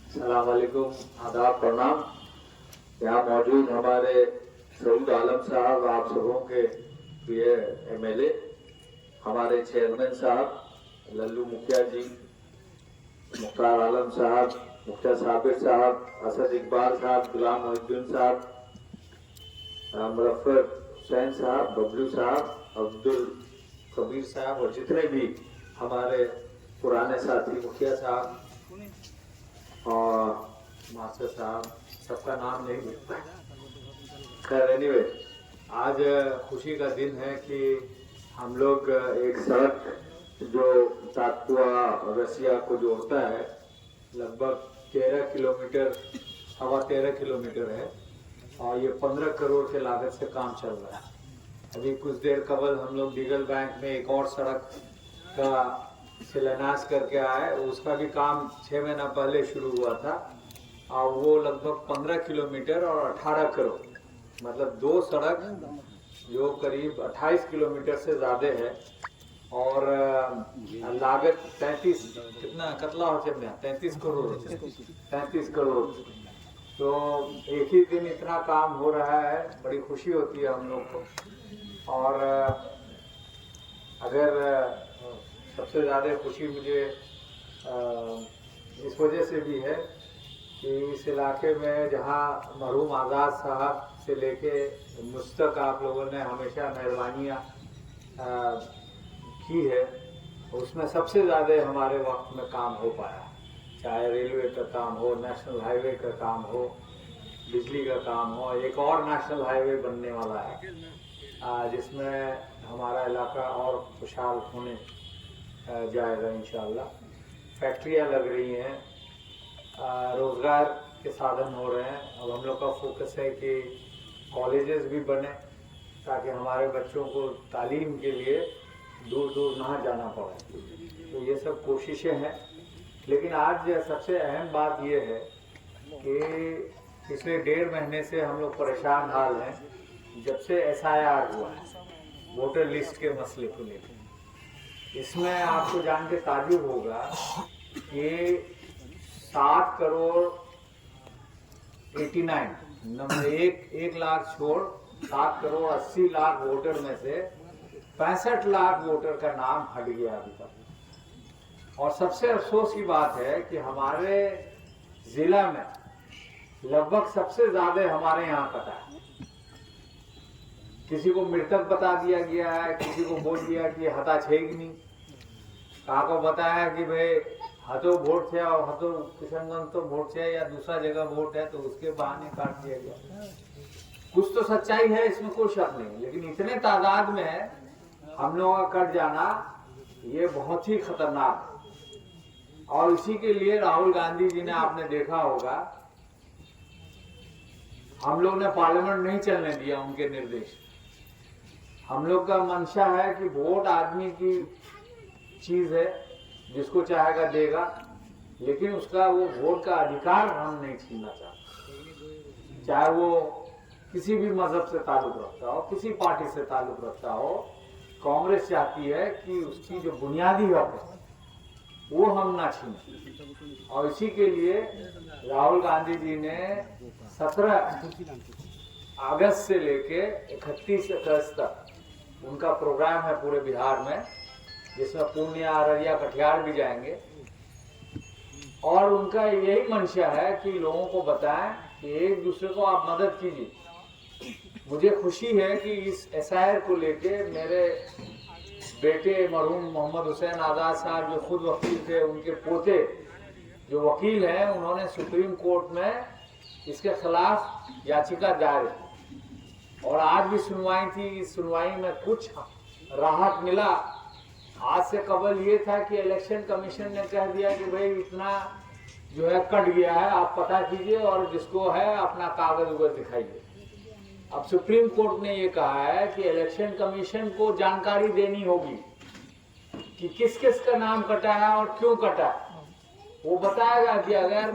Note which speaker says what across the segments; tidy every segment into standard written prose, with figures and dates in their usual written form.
Speaker 1: अस्सलाम वालेकुम, आदाब, प्रणाम। यहाँ मौजूद हमारे सऊद आलम साहब, आप सबों के प्रिय एमएलए, हमारे चेयरमैन साहब लल्लू मुखिया जी, मुख्तार आलम साहब, मुख्तार साबिर साहब, असद इकबाल साहब, गुलाम मोहिद्दीन साहब, मुजफ्फर हुसैन साहब, बबलू साहब, अब्दुल कबीर साहब और जितने भी हमारे पुराने साथी मुखिया साहब और मास्टर साहब, सबका नाम नहीं लिखता। खैर एनीवे, आज खुशी का दिन है कि हम लोग एक सड़क जो ताकुआ रसिया को जोड़ता है, लगभग 13 किलोमीटर, 13.25 किलोमीटर है और ये 15 करोड़ के लागत से काम चल रहा है। अभी कुछ देर कबल हम लोग डीगल बैंक में एक और सड़क का शिलान्यास करके आए, उसका भी काम 6 महीना पहले शुरू हुआ था और वो लगभग 15 किलोमीटर और 18 करोड़, मतलब 2 सड़क जो करीब 28 किलोमीटर से ज़्यादा है और लागत 33 कितना कतला हो चल 33 करोड़ 33 करोड़। तो एक ही दिन इतना काम हो रहा है, बड़ी खुशी होती है हम लोग को। और अगर सबसे ज़्यादा खुशी मुझे इस वजह से भी है कि इस इलाके में जहाँ मरहूम आज़ाद साहब से लेके मुझ तक आप लोगों ने हमेशा मेहरबानियाँ की है, उसमें सबसे ज़्यादा हमारे वक्त में काम हो पाया, चाहे रेलवे का काम हो, नेशनल हाईवे का काम हो, बिजली का काम हो। एक और नेशनल हाईवे बनने वाला है जिसमें हमारा इलाका और खुशहाल होने जाएगा इंशाअल्लाह। फैक्ट्रियाँ लग रही हैं, रोज़गार के साधन हो रहे हैं। अब हम लोग का फोकस है कि कॉलेजेस भी बने ताकि हमारे बच्चों को तालीम के लिए दूर दूर ना जाना पड़े। तो ये सब कोशिशें हैं, लेकिन आज सबसे अहम बात ये है कि पिछले 1.5 महीने से हम लोग परेशान हाल हैं जब से SIR हुआ है, वोटर लिस्ट के मसले को लेकर। इसमें आपको जान के ताज्जुब होगा कि 7 करोड़ 89 नंबर 1 लाख छोड़ 7 करोड़ 80 लाख वोटर में से 65 लाख वोटर का नाम हट गया अभी तक। और सबसे अफसोस की बात है कि हमारे जिला में लगभग सबसे ज्यादा हमारे यहाँ कटा है। किसी को मृतक बता दिया गया है, किसी को बोल दिया कि हता छेगनी, कहा को बताया कि भाई हतो वोट थे और हतो किशनगंज तो वोट है या दूसरा जगह वोट है, तो उसके बहाने काट दिया गया। कुछ तो सच्चाई है, इसमें कोई शक नहीं, लेकिन इतने तादाद में हम लोगों का कट जाना ये बहुत ही खतरनाक है। और इसी के लिए राहुल गांधी जी ने, आपने देखा होगा, हम लोग ने पार्लियामेंट नहीं चलने दिया उनके निर्देश। हम लोग का मंशा है कि वोट आदमी की चीज है, जिसको चाहेगा देगा, लेकिन उसका वो वोट का अधिकार हम नहीं छीनना चाहते। चाहे वो किसी भी मजहब से ताल्लुक रखता हो, किसी पार्टी से ताल्लुक रखता हो, कांग्रेस चाहती है कि उसकी जो बुनियादी हक है वो हम ना छीनें। और इसी के लिए राहुल गांधी जी ने 17 अगस्त से लेके 31 अगस्त तक उनका प्रोग्राम है पूरे बिहार में, जिसमें पूर्णिया, अररिया, कटिहार भी जाएंगे। और उनका यही मंशा है कि लोगों को बताएं कि एक दूसरे को आप मदद कीजिए। मुझे खुशी है कि इस SIR को लेके मेरे बेटे मरहूम मोहम्मद हुसैन आज़ाद साहब, जो खुद वकील थे, उनके पोते जो वकील हैं, उन्होंने सुप्रीम कोर्ट में इसके खिलाफ याचिका दायर की और आज भी सुनवाई थी। इस सुनवाई में कुछ राहत मिला। आज से कबल ये था कि इलेक्शन कमीशन ने कह दिया कि भाई इतना जो है कट गया है, आप पता कीजिए और जिसको है अपना कागज उगज दिखाइए। अब सुप्रीम कोर्ट ने ये कहा है कि इलेक्शन कमीशन को जानकारी देनी होगी कि किस किस का नाम कटा है और क्यों कटा है। वो बताएगा कि अगर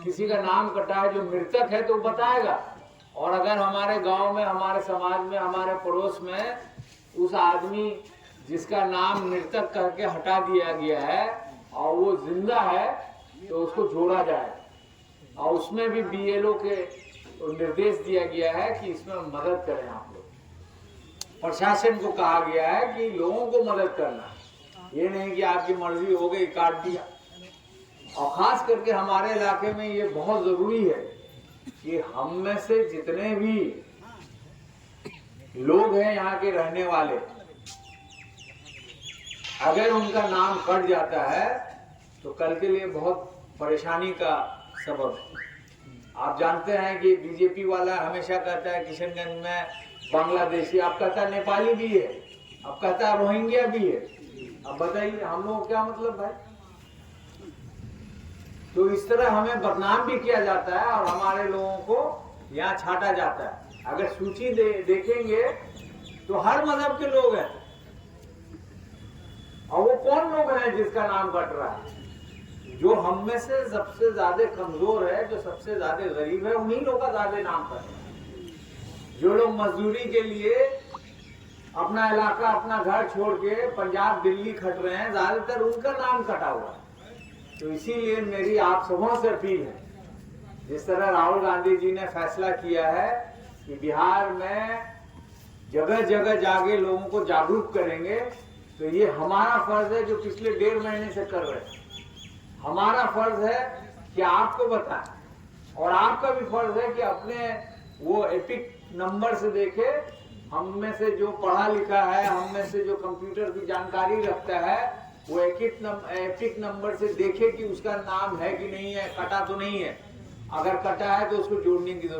Speaker 1: किसी का नाम कटा है जो मृतक है तो बताएगा, और अगर हमारे गांव में, हमारे समाज में, हमारे पड़ोस में उस आदमी जिसका नाम मृतक करके हटा दिया गया है और वो जिंदा है तो उसको जोड़ा जाए। और उसमें भी बीएलओ के निर्देश दिया गया है कि इसमें मदद करें आप लोग। प्रशासन को कहा गया है कि लोगों को मदद करना, ये नहीं कि आपकी मर्जी हो गई काट दिया। और खास करके हमारे इलाके में ये बहुत जरूरी है कि हम में से जितने भी लोग हैं यहाँ के रहने वाले, अगर उनका नाम कट जाता है तो कल के लिए बहुत परेशानी का सबब है। आप जानते हैं कि बीजेपी वाला हमेशा कहता है किशनगंज में बांग्लादेशी, आप कहता है नेपाली भी है, अब कहता है रोहिंग्या भी है। अब बताइए हम लोगों को क्या मतलब भाई? तो इस तरह हमें बदनाम भी किया जाता है और हमारे लोगों को यहाँ छाटा जाता है। अगर सूची देखेंगे तो हर मजहब के लोग हैं, और वो कौन लोग हैं जिसका नाम कट रहा है? जो हम में से सबसे ज्यादा कमजोर है, जो सबसे ज्यादा गरीब है, उन्हीं लोगों का ज्यादा नाम कट रहा है। जो लोग मजदूरी के लिए अपना इलाका अपना घर छोड़ के पंजाब दिल्ली खट रहे हैं, ज्यादातर उनका नाम कटा हुआ है। तो इसीलिए मेरी आप सबों से अपील है, जिस तरह राहुल गांधी जी ने फैसला किया है कि बिहार में जगह जगह जाके लोगों को जागरूक करेंगे, तो ये हमारा फर्ज है जो पिछले 1.5 महीने से कर रहे हैं। हमारा फर्ज है कि आपको बताएं, और आपका भी फर्ज है कि अपने वो एपिक नंबर से देखे। हम में से जो पढ़ा लिखा है, हम में से जो कंप्यूटर की जानकारी रखता है, वो एपिक नंबर से देखे कि उसका नाम है कि नहीं है, कटा तो नहीं है। अगर कटा है तो उसको जोड़ने की जरूरत